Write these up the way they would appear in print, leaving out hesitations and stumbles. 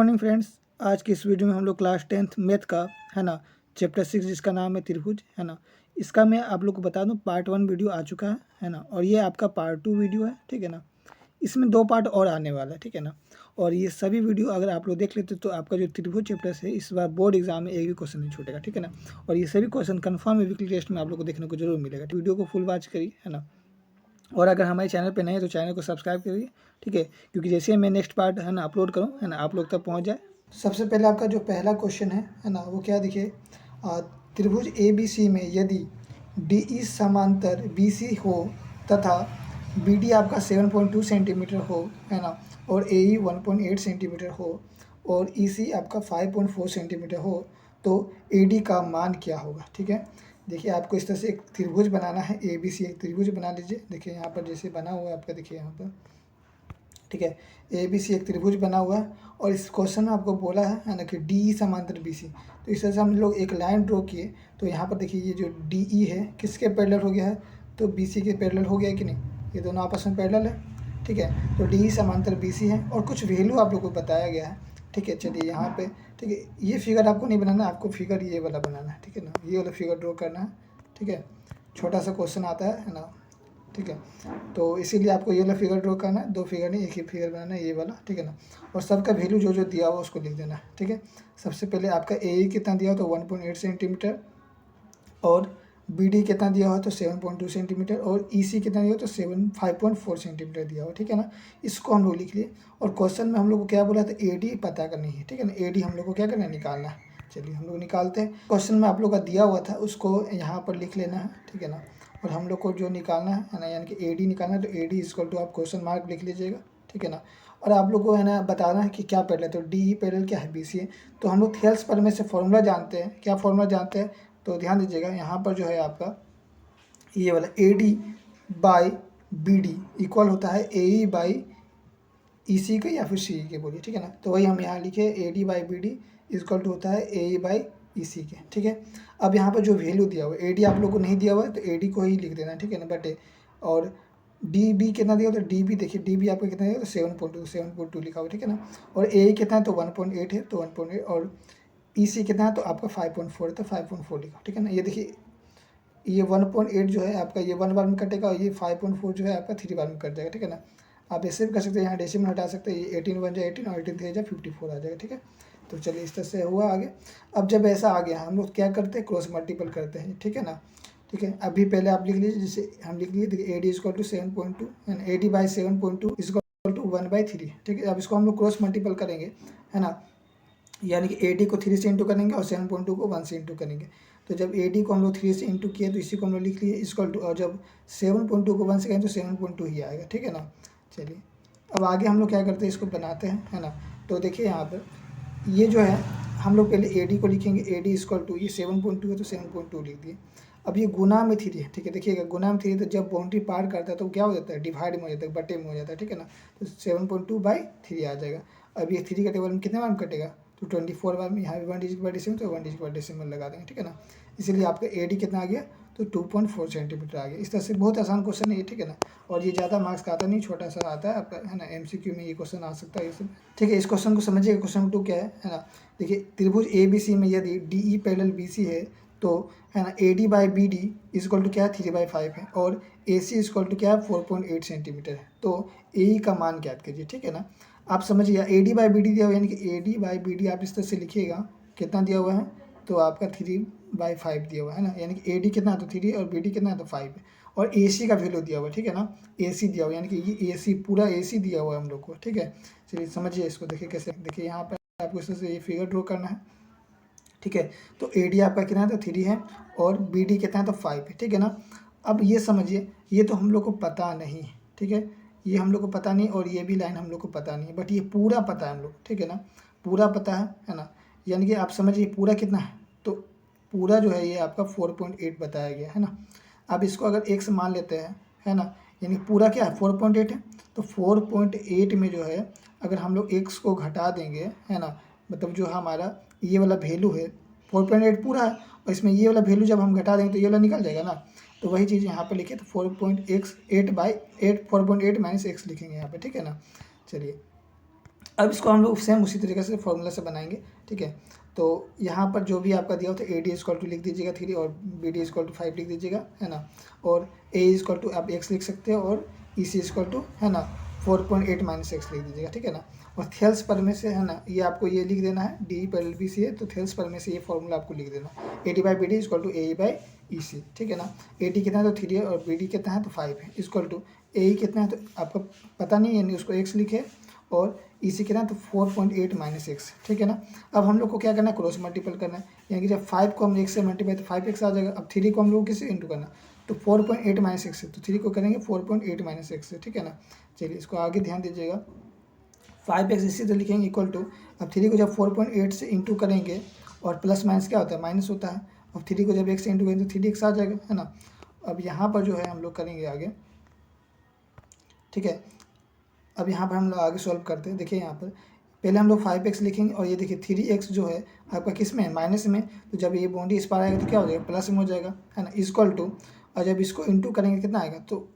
Morning friends. आज की इस वीडियो में हम लोग क्लास 10th मैथ का है ना चैप्टर 6 जिसका नाम है त्रिभुज है ना, इसका मैं आप लोग को बता दूं पार्ट 1 वीडियो आ चुका है ना, और ये आपका पार्ट 2 वीडियो है। ठीक है ना, इसमें 2 पार्ट और आने वाला है। ठीक है ना, और ये सभी वीडियो अगर आप लोग देख लेते तो आपका जो त्रिभुज चैप्टर है इस बार बोर्ड एग्जाम में एक भी क्वेश्चन नहीं छूटेगा। ठीक है ना, और ये सभी क्वेश्चन कन्फर्म वीकली टेस्ट में आप लोग को देखने को जरूर मिलेगा। वीडियो को फुल वॉच करिए है ना, और अगर हमारे चैनल पे नए हैं तो चैनल को सब्सक्राइब करिए। ठीक है, क्योंकि जैसे मैं नेक्स्ट पार्ट है ना अपलोड करूँ है ना, आप लोग तक पहुँच जाए। सबसे पहले आपका जो पहला क्वेश्चन है ना, वो क्या देखिए, त्रिभुज ए बी सी में यदि डी ई समांतर बी सी हो तथा बी डी आपका 7.2 सेंटीमीटर हो है ना, और ए ई 1.8 सेंटीमीटर हो और ई सी आपका 5.4 सेंटीमीटर हो, तो ए डी का मान क्या होगा। ठीक है, देखिए आपको इस तरह से एक त्रिभुज बनाना है, ए बी सी एक त्रिभुज बना लीजिए। देखिए यहाँ पर जैसे बना हुआ है आपका, देखिए यहाँ पर। ठीक है, ए बी सी एक त्रिभुज बना हुआ है और इस क्वेश्चन में आपको बोला है ना कि डी ई समांतर बी सी। तो इस तरह से हम लोग एक लाइन ड्रॉ किए, तो यहाँ पर देखिए ये जो डी ई है किसके पैरेलल हो गया है, तो बी सी के पैरेलल हो गया है कि नहीं, ये दोनों आपस में पैरेलल है। ठीक है, तो डी ई समांतर बी सी है और कुछ वैल्यू आप लोग को बताया गया है। ठीक है, चलिए यहाँ पे, ठीक है, ये फिगर आपको नहीं बनाना, आपको फिगर ये वाला बनाना है। ठीक है ना, ये वाला फिगर ड्रॉ करना है। ठीक है, छोटा सा क्वेश्चन आता है ना। ठीक है, तो इसीलिए आपको ये वाला फिगर ड्रॉ करना है, 2 फिगर नहीं एक ही फिगर बनाना है, ये वाला। ठीक है ना, और सबका वैल्यू जो जो दिया हुआ उसको लिख देना है। ठीक है, सबसे पहले आपका ए कितना दिया हो तो 1.8 सेंटीमीटर, और बी डी कितना दिया हो तो 7.2 सेंटीमीटर, और ई सी कितना दिया हो तो 5.4 सेंटीमीटर दिया हो। ठीक है ना, इसको हम लोग लिख लिए। और क्वेश्चन में हम लोग को क्या बोला था, ए डी पता करनी है। ठीक है ना, ए डी हम लोग को क्या करना है, निकालना है। चलिए हम लोग निकालते हैं। क्वेश्चन में आप लोग का दिया हुआ था उसको यहाँ पर लिख लेना है। ठीक है ना, और हम लोग को जो निकालना है ना, यानी कि ए डी निकालना है, तो ए डी इक्वल टू आप क्वेश्चन मार्क लिख लीजिएगा। ठीक है ना, और आप लोग को है ना बताना है कि क्या पैरेलल है, तो डी ई पैरेलल क्या है, बी सी है। तो हम लोग थेल्स पर में से फॉर्मूला जानते हैं, क्या फॉर्मूला जानते हैं, तो ध्यान दीजिएगा यहाँ पर जो है आपका ये वाला A D by B D equal होता है ए ई बाई ई सी के या फिर सी के, बोलिए। ठीक है ना, तो वही हम यहाँ लिखे A D by B D equal to होता है ए ई बाई ई सी के। ठीक है, अब यहाँ पर जो वैल्यू दिया हुआ है, ए डी आप लोग को नहीं दिया हुआ है तो ए डी को ही लिख देना। ठीक है ना, बटे, और डी बी कितना दिया हो तो डी बी, देखिए डी बी आपका कितना दिया तो 7.2 लिखा हुआ। ठीक है ना, और ए कितना है तो 1.8 है, तो 1.8, और ई सी कितना है तो आपका 5.4 है, तो 5.4 लिखा। ठीक है ना, ये देखिए ये 1.8 जो है आपका ये 1 बार में कटेगा, और ये 5.4 जो है आपका 3 बार में कट जाएगा। ठीक है ना, आप ऐसे भी कर सकते हैं, यहाँ डेसिमल हटा सकते हैं, ये 18 बन जाए 18 और 18 3 जाए 54 आ जाएगा। ठीक है, तो चलिए इस तरह से हुआ आगे। अब जब ऐसा आ गया हम लोग क्या करते हैं, क्रॉस मल्टीपल करते हैं। ठीक है ना, ठीक है, अभी पहले आप लिख लीजिए, जैसे हम लिख लिए, देखिए A D equal to 7.2 and A D by 7.2 equal to 1/3। ठीक है, अब इसको हम लोग क्रॉस मल्टीपल करेंगे है ना, यानी कि ए डी को 3 से इंटू करेंगे और 7.2 को 1 से इंटू करेंगे। तो जब ए डी को हम लोग 3 से इंटू किए तो इसी को हम लोग लिख लिए इक्वल टू, और जब 7.2 को 1 से करेंगे तो 7.2 ही आएगा। ठीक है ना, चलिए अब आगे हम लोग क्या करते हैं, इसको बनाते हैं है ना। तो देखिए यहाँ पर ये जो है हम लोग पहले ए डी को लिखेंगे, ए डी इक्वल टू, ये 7.2 है तो 7.2 लिख दिए। अब ये गुना में 3 है। ठीक है, देखिएगा गुना में 3 तो जब बाउंड्री पार करता है तो क्या हो जाता है, डिवाइड में हो जाता है, बटे में हो जाता है। ठीक है ना, तो 7.2/3 आ जाएगा। अब ये 3 का टेबल में कितने बार में कटेगा, तो 24 बार में, यहाँ भी 1 डिजिट बाई डेसिमल, तो 1 डिजिट बाई डेसिमल लगा देंगे। ठीक है ना, इसलिए आपका ए डी कितना आ गया तो 2.4 सेंटीमीटर आ गया। इस तरह से बहुत आसान क्वेश्चन है ये। ठीक है ना, और ये ज़्यादा मार्क्स का आता नहीं, छोटा सा आता है आपका है ना, एमसीक्यू में ये क्वेश्चन आ सकता है ये सब। ठीक है, इस क्वेश्चन को समझिएगा। क्वेश्चन 2 क्या है ना, देखिए त्रिभुज ए बी सी में यदि D E parallel B C है तो है ना A D by B D equal to क्या है 3/5 है, और ए सी इक्वल टू क्या है 4.8 सेंटीमीटर है, तो ए ई का मान ज्ञात कीजिए। ठीक है ना, आप समझिए A D by B D दिया हुआ है, यानी कि A D by B D आप इस तरह से लिखिएगा, कितना दिया हुआ है तो आपका 3/5 दिया हुआ है ना, यानी कि ए डी कितना है तो 3 और बी डी कितना है तो 5 है, और ए सी का वैल्यू दिया हुआ है। ठीक है ना, ए सी दिया हुआ है, यानी कि ये ए सी पूरा ए सी दिया हुआ है हम लोग को। ठीक है, चलिए समझिए इसको, देखिए कैसे, देखिए यहाँ पर आपको इस तरह से ये फिगर ड्रॉ करना है। ठीक है, तो ए डी आपका कितना है तो 3 है, और बी डी कितना है तो 5 है। ठीक है ना, अब ये समझिए, ये तो हम लोग को पता नहीं है। ठीक है, ये हम लोग को पता नहीं, और ये भी लाइन हम लोग को पता नहीं है, बट ये पूरा पता है हम लोग। ठीक है ना, पूरा पता है ना, यानी कि आप समझिए पूरा कितना है, तो पूरा जो है ये आपका 4.8 बताया गया है ना। अब इसको अगर x मान लेते हैं है ना, यानी पूरा क्या है 4.8 है, तो 4.8 में जो है अगर हम लोग x को घटा देंगे है ना, मतलब जो हमारा ये वाला वैल्यू है 4.8 पूरा है, और इसमें ये वाला वैल्यू जब हम घटा देंगे तो ये वाला निकल जाएगा ना। तो वही चीज़ यहाँ पे लिखे, तो 4.8 माइनस x लिखेंगे यहाँ पे। ठीक है ना, चलिए अब इसको हम लोग सेम उसी तरीके से फॉर्मूला से बनाएंगे, ठीक है। तो यहाँ पर जो भी आपका दिया होता है AD इक्वल टू लिख दीजिएगा 3 और BD इक्वल टू 5 लिख दीजिएगा, है ना। और A इक्वल टू आप x लिख सकते हो और EC इक्वल टू, है ना, 4.8 माइनस एक्स लिख दीजिएगा, ठीक है ना। और थेल्स पर में से, है ना, ये आपको ये लिख देना है, डी पर LBC है तो थेल्स पर में से ये फॉर्मूला आपको लिख देना, AD/BD इक्वल टू AE/EC, ठीक है ना। AD कितना है तो 3 है और BD कितना है तो 5 है, इक्वल टू AE कितना है तो आपको पता नहीं, यानी उसको x लिखे, और EC कितना है तो 4.8 माइनस एक्स, ठीक है ना। अब हम लोग को क्या करना है, क्रॉस मल्टीपल करना है, यानी कि जब 5 को हम x से मल्टीप्लाई तो 5x आ जाएगा। अब 3 को हम लोग किससे इंटू करना है, तो 4.8 माइनस एक्स है, तो 3 को करेंगे 4.8 माइनस एक्स से, ठीक है ना। चलिए इसको आगे ध्यान दीजिएगा, 5x इसी तो लिखेंगे इक्वल टू, अब 3 को जब 4.8 से इंटू करेंगे, और प्लस माइनस क्या होता है, माइनस होता है। अब 3 को जब x से इंटू करेंगे तो 3x आ जाएगा, है ना। अब यहाँ पर जो है हम लोग करेंगे आगे, ठीक है। अब यहाँ पर हम लोग आगे सॉल्व करते हैं। देखिए यहाँ पर पहले हम लोग 5x लिखेंगे, और ये देखिए 3x जो है आपका किस में है, माइनस में, तो जब ये बाउंड्री इस पार आएगा तो क्या हो जाएगा, प्लस में हो जाएगा, है ना, इक्वल टू, और जब इसको इंटू करेंगे कितना आएगा, तो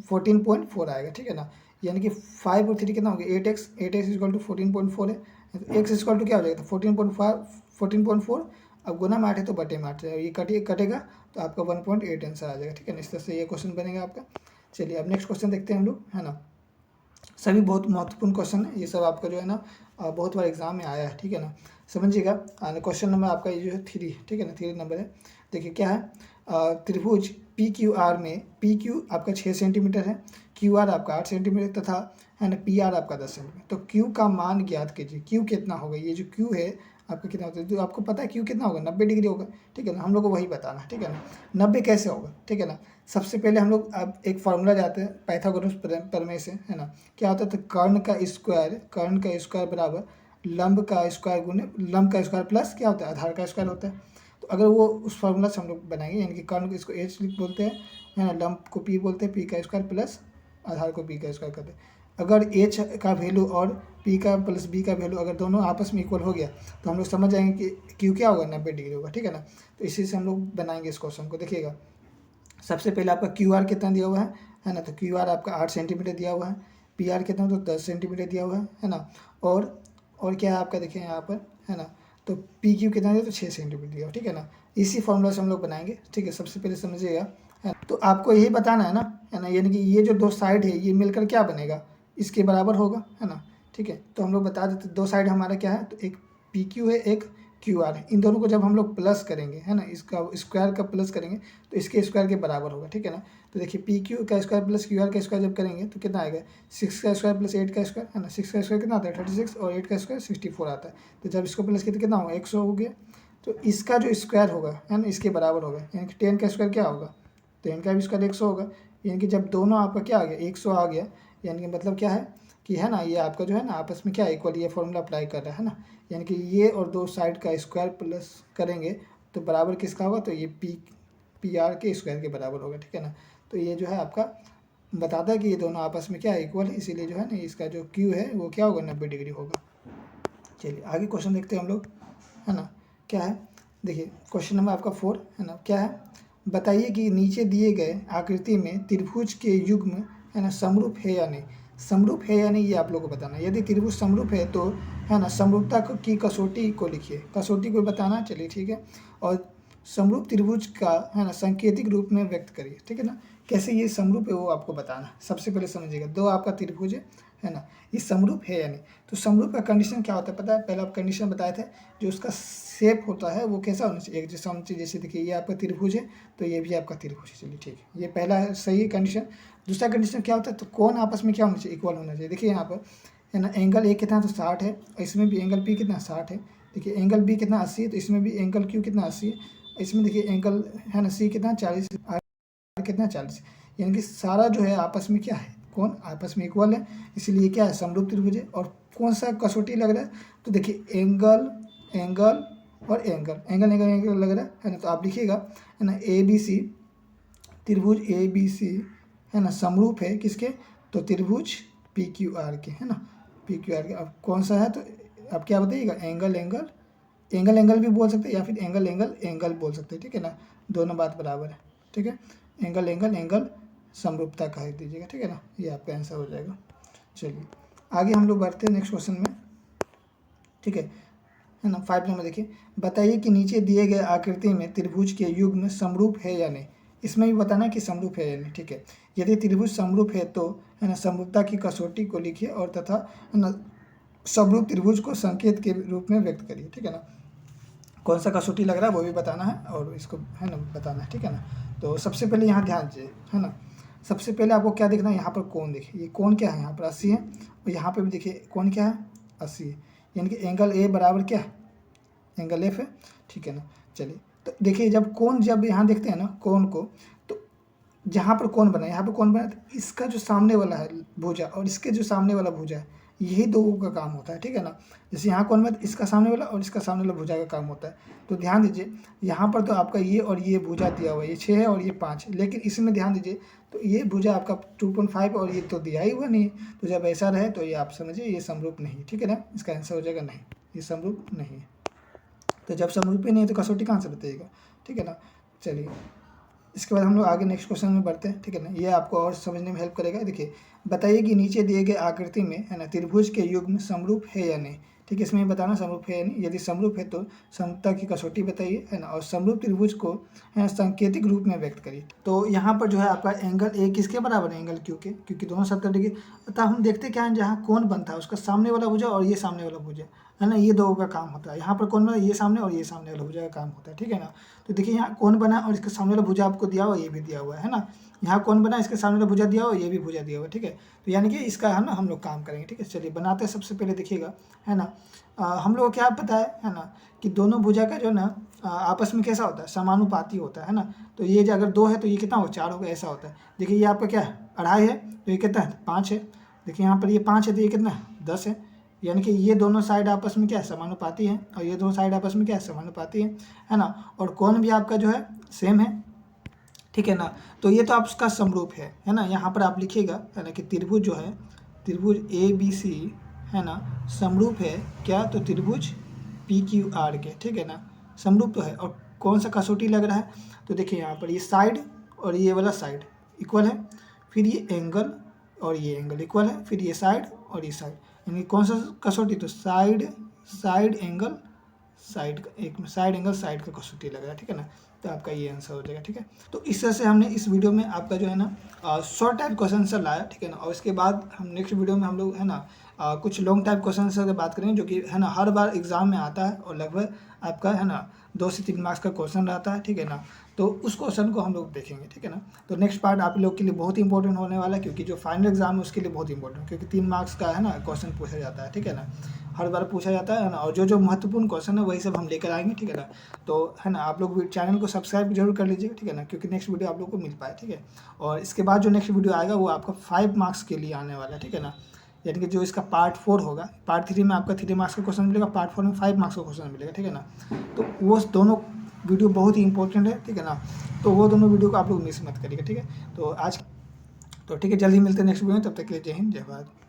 14.4 आएगा, ठीक है ना। यानी कि 5 और 3 कितना हो गया, 8x, 8x इक्वल टू 14.4 है, तो x इक्वल टू क्या हो जाएगा, तो 14.4, अब गुना में 8 है तो बटे में 8 है, ये कटेगा तो आपका 1.8 आंसर आ जाएगा, ठीक है ना। इस तरह से ये क्वेश्चन बनेगा आपका। चलिए अब नेक्स्ट क्वेश्चन देखते हैं हम लोग, है ना। सभी बहुत महत्वपूर्ण क्वेश्चन है, ये सब आपका जो है ना बहुत बार एग्जाम में आया है, ठीक है ना, समझिएगा। क्वेश्चन नंबर आपका ये जो है 3, ठीक है ना, 3 नंबर है। देखिए क्या है, त्रिभुज PQR में PQ आपका 6 सेंटीमीटर है, QR आपका 8 सेंटीमीटर तथा, है ना, PR आपका 10 सेंटीमीटर। तो Q का मान ज्ञात कीजिए, Q कितना होगा, ये जो Q है आपका कितना होता है, जो आपको पता है Q कितना होगा, 90 डिग्री होगा, ठीक है ना। हम लोग को वही बताना है, ठीक है ना, 90 कैसे होगा, ठीक है ना। सबसे पहले हम लोग अब एक फार्मूला जाते हैं पाइथागोरस प्रमेय से, है ना। क्या होता है, तो कर्ण का स्क्वायर बराबर लंब का स्क्वायर गुने लंब का स्क्वायर प्लस क्या होता है, आधार का स्क्वायर होता है। तो अगर वो उस फार्मूला से हम लोग बनाएंगे, यानी कि कर्ण को इसको H बोलते हैं, है ना, लंब को P बोलते हैं, P का स्क्वायर प्लस आधार को B का स्क्वायर करते हैं। अगर H का वैल्यू और P का प्लस B का वैल्यू अगर दोनों आपस में इक्वल हो गया तो हम लोग समझ जाएंगे कि Q क्या होगा, 90 डिग्री होगा, ठीक है ना। तो इसी से हम लोग बनाएंगे इस क्वेश्चन को। देखिएगा सबसे पहले आपका QR कितना दिया हुआ है ना, तो QR आपका 8 सेंटीमीटर दिया हुआ है, PR कितना तो 10 सेंटीमीटर दिया हुआ है ना। और क्या है आपका, देखिए यहाँ पर, है ना, तो PQ कितना दिया तो 6 सेंटीमीटर दिया हुआ, ठीक है ना। इसी फॉर्मूला से हम लोग बनाएंगे, ठीक है। सबसे पहले समझिएगा, है तो आपको यही बताना है ना, यानी कि ये जो दो साइड है ये मिलकर क्या बनेगा, इसके बराबर होगा, है ना, ठीक है। तो हम लोग बता देते दो साइड हमारा क्या है, तो एक PQ है, एक QR है। इन दोनों को जब हम लोग प्लस करेंगे, है ना, इसका स्क्वायर का प्लस करेंगे तो इसके स्क्वायर के बराबर होगा, ठीक है ना। तो देखिए PQ का स्क्वायर प्लस QR का स्क्वायर जब करेंगे तो कितना आएगा, 6 का स्क्वायर प्लस 8 का स्क्वायर, है ना। 6 का स्क्वायर कितना आता है 36 और 8 का स्क्वायर 64 आता है। तो जब इसको प्लस किया तो कितना होगा, 100 हो गया। तो इसका जो स्क्वायर होगा, है ना, इसके बराबर होगा, यानी कि 10 का स्क्वायर क्या होगा, 10 का भी स्क्वायर 100 होगा। यानी कि जब दोनों आपका क्या आ गया, 100 आ गया, यानी कि मतलब क्या है कि, है ना, ये आपका जो है ना आपस में क्या इक्वल, ये फॉर्मूला अप्लाई कर रहा है ना। यानी कि ये और दो साइड का स्क्वायर प्लस करेंगे तो बराबर किसका होगा, तो ये PR के स्क्वायर के बराबर होगा, ठीक है ना। तो ये जो है आपका बताता है कि ये दोनों आपस में क्या है, इक्वल है, इसीलिए जो है ना इसका जो Q है वो क्या होगा, 90 डिग्री होगा। चलिए आगे क्वेश्चन देखते हैं हम लोग, है ना। क्या है, देखिए क्वेश्चन नंबर आपका 4, है ना। क्या है, बताइए कि नीचे दिए गए आकृति में त्रिभुज के युग्म, है ना, समरूप है या नहीं। समरूप है या नहीं ये आप लोग को बताना है। यदि त्रिभुज समरूप है तो, है ना, समरूपता की कसौटी को लिखिए, कसौटी को बताना, चलिए ठीक है। और समरूप त्रिभुज का, है ना, सांकेतिक रूप में व्यक्त करिए, ठीक है ना। कैसे ये समरूप है वो आपको बताना। सबसे पहले समझिएगा, दो आपका त्रिभुज है ना, ये समरूप है या नहीं। तो समरूप का कंडीशन क्या होता है पता है, पहले आप कंडीशन बताए थे, जो उसका शेप होता है वो कैसा होना चाहिए, एक जैसा होना चाहिए। जैसे देखिए ये आपका त्रिभुज है तो ये भी आपका त्रिभुज है, चलिए ठीक है, ये पहला सही है कंडीशन। दूसरा कंडीशन क्या होता है, तो कौन आपस में क्या होना चाहिए, इक्वल होना चाहिए। देखिए यहाँ पर, है ना, एंगल A कितना तो 60 है, इसमें भी एंगल P कितना 60 है। देखिए एंगल B कितना 80 है, तो इसमें भी एंगल Q कितना 80 है। इसमें देखिए एंगल, है ना, C कितना 40, R कितना 40। यानी कि सारा जो है आपस में क्या है, कौन आपस में इक्वल है, इसलिए क्या है, समरूप त्रिभुज है। और कौन सा कसौटी लग रहा है, तो देखिए एंगल एंगल और एंगल एंगल एंगल एंगल लग रहा है ना। तो आप लिखिएगा, है ना, ABC त्रिभुज ABC, है ना, समरूप है किसके, तो त्रिभुज PQR के, है ना, PQR के। अब कौन सा है, तो आप क्या बताइएगा, एंगल एंगल एंगल एंगल भी बोल सकते हैं या फिर एंगल एंगल एंगल बोल सकते हैं, ठीक है ना, दोनों बात बराबर है, ठीक है। एंगल एंगल एंगल समरूपता कह दीजिएगा, ठीक है ना, ये आपका आंसर हो जाएगा। चलिए आगे हम लोग बढ़ते हैं नेक्स्ट क्वेश्चन में, ठीक है ना। 5 नंबर देखिए, बताइए कि नीचे दिए गए आकृति में त्रिभुज के युग्म समरूप है या नहीं। इसमें भी बताना है कि समरूप है या नहीं, ठीक है। यदि त्रिभुज समरूप है तो है ना समरूपता की कसौटी को लिखिए और तथा है ना समरूप त्रिभुज को संकेत के रूप में व्यक्त करिए, ठीक है ना। कौन सा कसौटी लग रहा है वो भी बताना है और इसको है ना बताना है, ठीक है ना। तो सबसे पहले यहाँ ध्यान दीजिए, है ना। सबसे पहले आपको क्या देखना है, यहाँ पर कोण देखिए, ये कोण क्या है, यहाँ पर 80 है और यहाँ पे भी देखिए कोण क्या है 80 है, यानी कि एंगल ए बराबर क्या है, एंगल एफ है, ठीक है ना। चलिए तो देखिए जब कोण, जब यहाँ देखते हैं ना कोण को, तो जहाँ पर कोण बना, यहाँ पर कोण बना, तो इसका जो सामने वाला है भुजा और इसके जो सामने वाला भुजा है, यही दो का काम होता है, ठीक है ना। जैसे यहाँ कोण में तो इसका सामने वाला और इसका सामने वाला भुजा का काम होता है। तो ध्यान दीजिए यहाँ पर तो आपका ये और ये भुजा दिया हुआ है, ये 6 है और ये 5 है, लेकिन इसमें ध्यान दीजिए तो ये भुजा आपका 2.5 और ये तो दिया ही हुआ नहीं। तो जब ऐसा रहे तो ये आप समझिए ये समरूप नहीं, ठीक है ना। इसका आंसर हो जाएगा नहीं, ये समरूप नहीं है। तो जब समरूपी नहीं है तो कसौटी कहाँ से बताइएगा, ठीक है ना। चलिए इसके बाद हम लोग आगे नेक्स्ट क्वेश्चन में बढ़ते हैं, ठीक है ना। ये आपको और समझने में हेल्प करेगा। देखिए बताइए कि नीचे दिए गए आकृति में है ना त्रिभुज के युग्म समरूप है या नहीं, ठीक है। इसमें बताना समरूप है या नहीं। यदि समरूप है तो समता की कसौटी बताइए, है ना, और समरूप त्रिभुज को है सांकेतिक रूप में व्यक्त करिए। तो यहाँ पर जो है आपका एंगल ए किसके बराबर है, एंगल क्यू के, क्योंकि दोनों 70 डिग्री। अतः हम देखते क्या है, जहाँ कोण बनता है उसका सामने वाला भुजा और ये सामने वाला भुजा, है ना, ये दो का काम होता है। यहाँ पर कौन बना, ये सामने और ये सामने वाला भुजा का काम होता है, ठीक है ना। तो देखिए यहाँ कौन बना और इसके सामने वाला भुजा आपको दिया हुआ, ये भी दिया हुआ है ना। यहाँ कौन बना, इसके सामने वाला भुजा दिया हुआ, ये भी भुजा दिया हुआ, ठीक है। तो यानी कि इसका है ना हम लोग काम करेंगे, ठीक है। चलिए बनाते हैं। सबसे पहले देखिएगा, है ना, हम लोग को क्या पता है ना, कि दोनों भुजा का जो ना आपस में कैसा होता है, समानुपाती होता है ना। तो ये जो अगर 2 है तो ये कितना हो, 4 होगा, ऐसा होता है। देखिए ये आपका क्या है, 2.5 है तो ये कितना है, 5 है। देखिए यहाँ पर ये 5 है तो ये कितना है, 10 है। यानी कि ये दोनों साइड आपस में क्या है, समानुपाती है, और ये दोनों साइड आपस में क्या है, समानुपाती है ना। और कोण भी आपका जो है सेम है, ठीक है ना। तो ये तो आपका समरूप है ना। यहाँ पर आप लिखिएगा, है ना, कि त्रिभुज जो है, त्रिभुज ABC है ना समरूप है क्या, तो त्रिभुज PQR के, ठीक है ना, समरूप तो है। और कौन सा कसौटी लग रहा है, तो देखिए यहाँ पर ये साइड और ये वाला साइड इक्वल है, फिर ये एंगल और ये एंगल इक्वल है, फिर ये साइड और ये साइड, यानी कौन सा कसौटी, तो साइड एंगल साइड, एक साइड एंगल साइड का कसौटी लग रहा है, ठीक है ना। तो आपका ये आंसर हो जाएगा, ठीक है। तो इस तरह से हमने इस वीडियो में आपका जो है ना शॉर्ट टाइप क्वेश्चन आंसर लाया, ठीक है ना। और इसके बाद हम नेक्स्ट वीडियो में हम लोग है ना कुछ लॉन्ग टाइप क्वेश्चन आंसर की बात करेंगे, जो कि है ना हर बार एग्जाम में आता है और लगभग आपका है ना 2 से 3 मार्क्स का क्वेश्चन रहता है, ठीक है ना। तो उस क्वेश्चन को हम लोग देखेंगे, ठीक है ना। तो नेक्स्ट पार्ट आप लोग के लिए बहुत इंपॉर्टेंट होने वाला है, क्योंकि जो फाइनल एग्जाम है उसके लिए बहुत इंपॉर्टेंट, क्योंकि 3 मार्क्स का है ना क्वेश्चन पूछा जाता है, ठीक है ना, हर बार पूछा जाता है ना। और जो महत्वपूर्ण क्वेश्चन है वही सब हम लेकर आएंगे, ठीक है ना। तो है ना आप लोग चैनल को सब्सक्राइब जरूर कर लीजिएगा, ठीक है ना, क्योंकि नेक्स्ट वीडियो आप लोग को मिल पाए, ठीक है। और इसके बाद जो नेक्स्ट वीडियो आएगा वो आपका 5 मार्क्स के लिए आने वाला है, ठीक है ना। यानी कि जो इसका पार्ट 4 होगा, पार्ट 3 में आपका 3 मार्क्स का क्वेश्चन मिलेगा, पार्ट 4 में 5 मार्क्स का क्वेश्चन मिलेगा, ठीक है ना। तो वो दोनों वीडियो बहुत ही इंपॉर्टेंट है, ठीक है ना। तो वो दोनों वीडियो को आप लोग मिस मत करिएगा, ठीक है। तो आज तो ठीक है, जल्दी मिलते हैं नेक्स्ट वीडियो में, तब तक के लिए जय हिंद जय भारत।